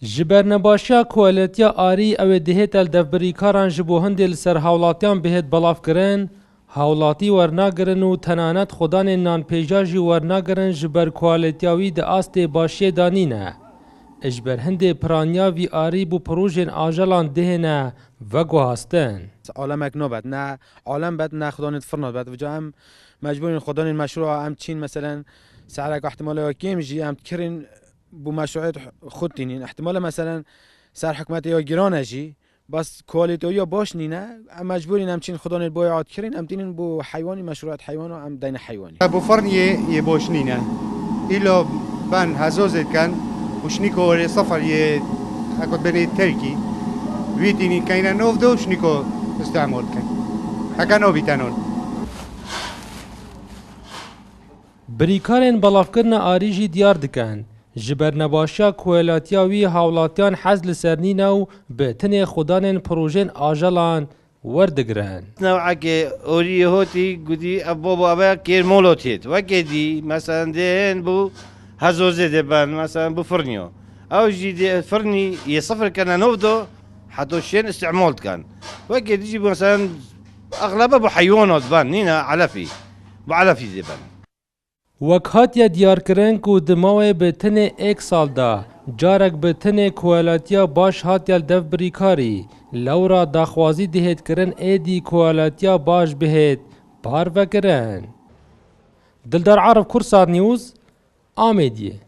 جبرنباشیا کوالتیا آری او دهت الدفبریکاران جبو هندل سر هاولاتیان بهت بلاف کرن، هاولاتی ورناگرن و تنانت خودان نان پیجاجی ورناگرن جبر کوالتیاوی ده آست باشی دانینه. اجبر هند پرانیا وی آری بو پروژن آجالان دهنه و گوهاستن. عالمك نوبت نه عالم بد نه خدان فرنات بد و جا هم مجبورين خدان المشروع هم تشين مثلا سعرك احتمال كيم جي هم تكرين بمشروعات خودتين احتمال مثلا سعر حكومت يا جيران اجي بس كواليتي يا باش نينا مجبورين هم تشين خدان البيعات كرين هم تين بو حيواني مشروعات حيوان هم دين حيواني ابو فرنيه يبوش نينا إلا بان هزوزت كان وشنيكو سفر يه اكو بني تركي ويتيني كاينا نوف دو شنيكو استعمال كان هكا نو بيتانون بریکارن بلافکرن آریجی دیار دکن. جبرنباشیا کوالاتیاوی هاولاتیان حزل سرنینو به تن خودان پروژن آجالان وردگرن. نوعك أوري هوتي قدي أبو أبا كير مولوتيت وكدي مثلا دهن بو هزوزة دبان مثلا بو فرنيو أو جي فرني يصفر كان نوفدو حتى شين استعمال كان وكدي يجي مثلا أغلبها بو حيوانات بان نينا علفي بعلفي دبان. وکهاتیا دیار کرن کو دماوی به تن ایک سال دا جارک به تن کوالاتیا باش هاتیال دف بریکاری لورا داخوازی دهید کرن ایدی کوالاتیا باش بهید پار وکرن. دلدار عرب کرسات نیوز آمیدیه.